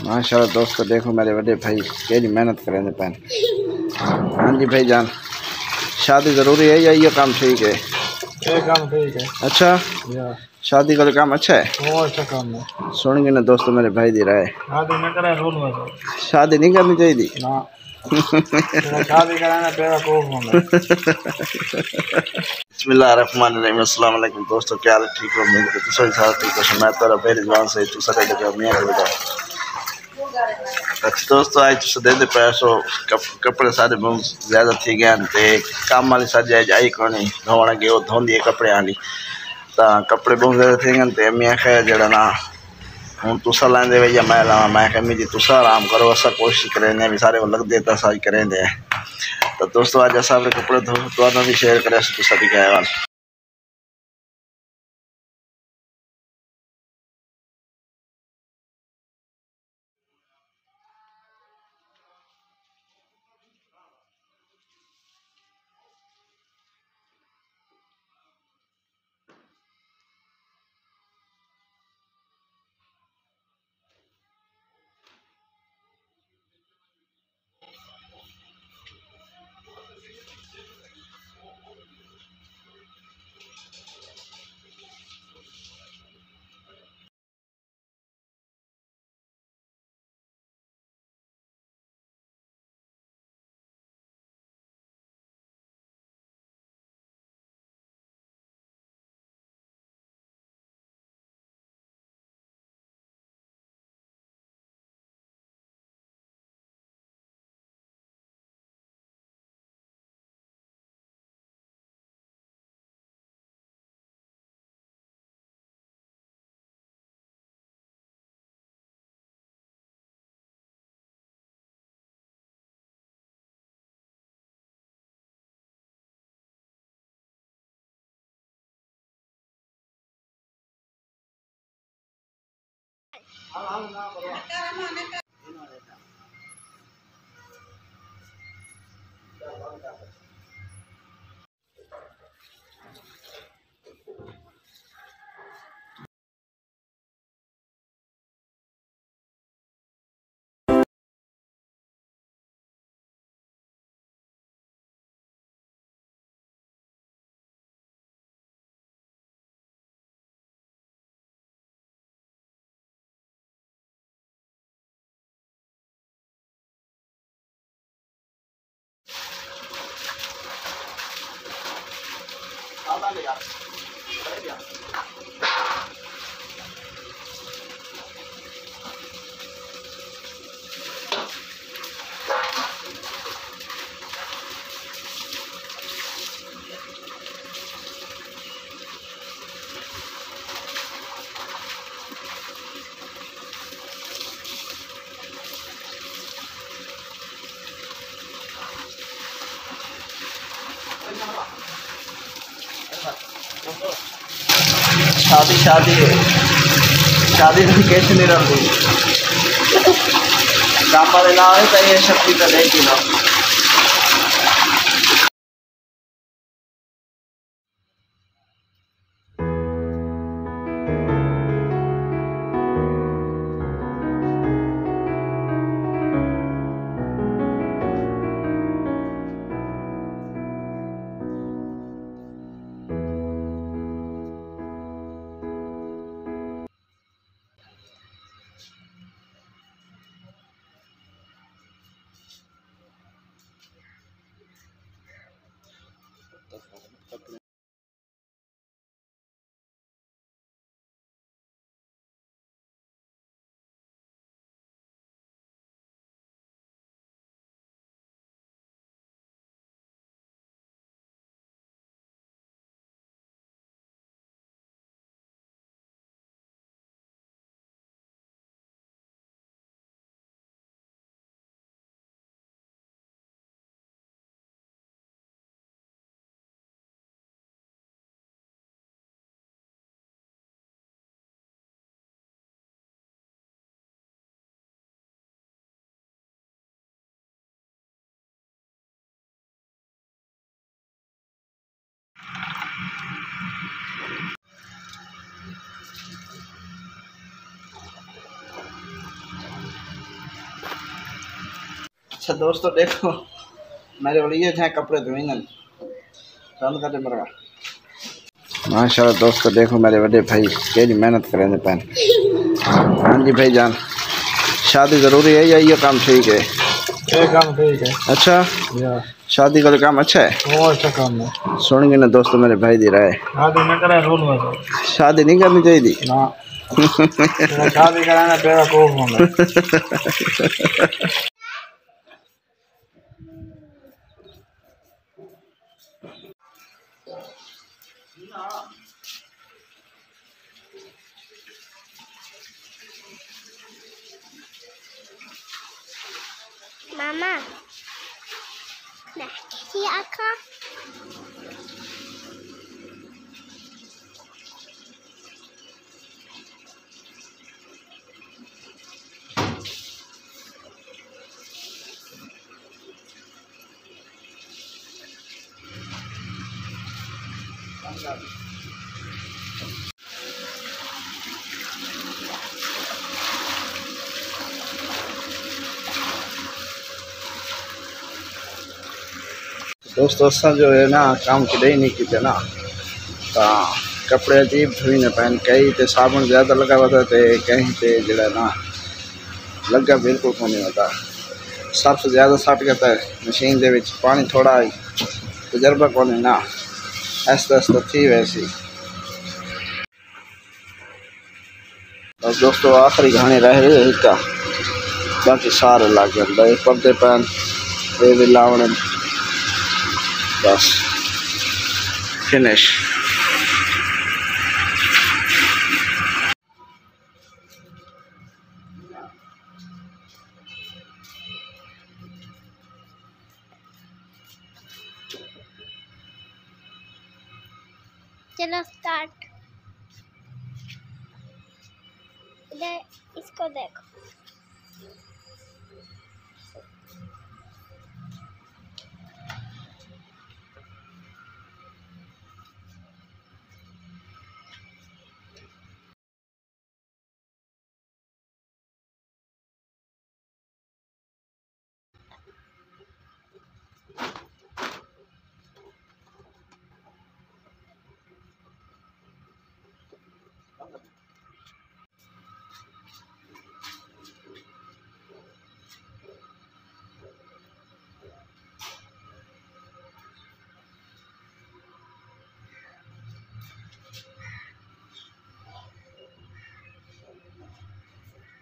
माशाल्लाह दोस्तों, देखो मेरे बड़े भाई केड़ी मेहनत करें पैन। हाँ जी भाई जान, शादी ज़रूरी है या ये काम ठीक है? ये काम ठीक है। अच्छा, शादी का काम अच्छा है। बहुत अच्छा काम है। सुन गए ना दोस्तों मेरे भाई दी राय, शादी न करे रोल में तो शादी नहीं करनी चाहिए ना। शादी कराना तेरा कोफ होना। बिस्मिल्लाहिर्रहमानिर्रहीम। अस्सलाम वालेकुम दोस्तों, क्या हाल है? ठीक हो? उम्मीद करते सभी साथ ठीक हो। मैं तो पहली जबान से तू सरे लगा मियां के बेटा। अच्छा दोस्तों, आज तो दे दे पैसो कपड़े सारे बहुत ज़्यादा थी गए ते काम वाली सज आई कोनी धोने गए धोंदी कपड़े आली ता कपड़े बहुत ज़्यादा थी गए ते मैं आख्या जड़ा ना हूँ तुसा लाते भैया मैं लावा। मैं आख्या मेरी तुसा आराम करो, असा कोशिश करें भी सारे लग देता साज करें दे। तो दोस्तों आज असा अपने कपड़े तो भी शेयर करें तुसा दिखाया वाल। शादी शादी है, शादी तो कैसे नहीं रहती काम वाले ना आए तो ये शक्ति तो नहीं की ना। अच्छा दोस्तों देखो मेरे वाले ये थे कपड़े धोने बंद कर दे मेरा। माशाल्लाह दोस्तों देखो मेरे बड़े भाई केड़ी मेहनत करें पैन। हाँ जी भाई जान, शादी ज़रूरी है या ये काम ठीक है? ये काम ठीक है। अच्छा शादी का काम अच्छा है। वो अच्छा काम है। सुन गए ना दोस्तों मेरे भाई दी राय, शादी न करे रोल में शादी नहीं करनी चाहिए ना। शादी कराना पेरा को होगा। Mama, nahki aka. दोस्तों असा जो है ना काम कदे नहीं किते ना तो कपड़े अजीब धोने पैन, कहीं तो साबुन ज़्यादा लगा होता है कहीं पे जड़ा ना लगा बिल्कुल को नहीं होता। सर्फ ज़्यादा सट गया है मशीन दे विच, पानी थोड़ा आई तजर्बा को नहीं ना आस्ता आस्ता थी वैसी। बस दोस्तों आखिरी घाने रह रही है इसका, बाकी सारे लग गए पर्दे पैन ये भी लावने बस फिनिश। चलो स्टार्ट। इधर इसको देखो।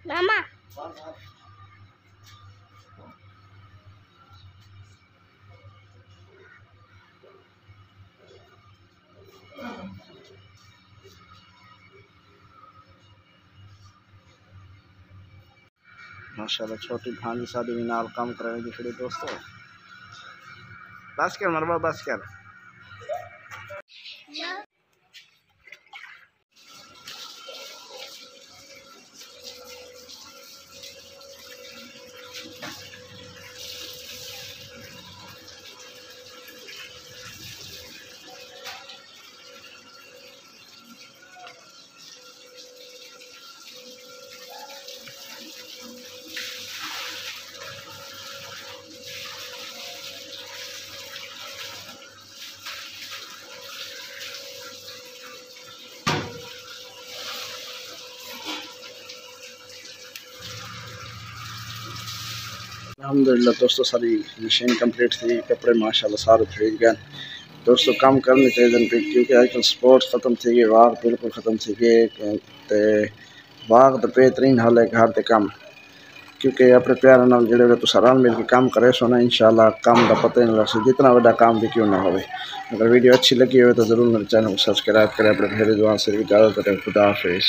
मामा माशाल्लाह छोटी भांजी शादी में नाल काम कराने की खड़ी दोस्तों। बस कर मरबा बस कर। अल्हम्दुलिल्लाह दोस्तों सारी मशीन कंप्लीट थी, कपड़े माशाल्लाह सारे खरीद गए दोस्तों। काम करने चाहिए क्योंकि आजकल स्पोर्ट्स ख़त्म थी गए, वाग बिल्कुल ख़त्म थी गए ते वाग तो बेहतरीन हाल है घर के काम, क्योंकि अपने प्यार नाल जो तुम रल मिल के काम करे सो ना इंशाल्लाह काम का पता ही नहीं लग सकता जितना बड़ा काम भी क्यों ना हो। अगर वीडियो अच्छी लगी हो तो ज़रूर मेरे चैनल को सब्सक्राइब करें। अपने मेरे दुआ से इजाज़त करें। खुदा हाफिज़।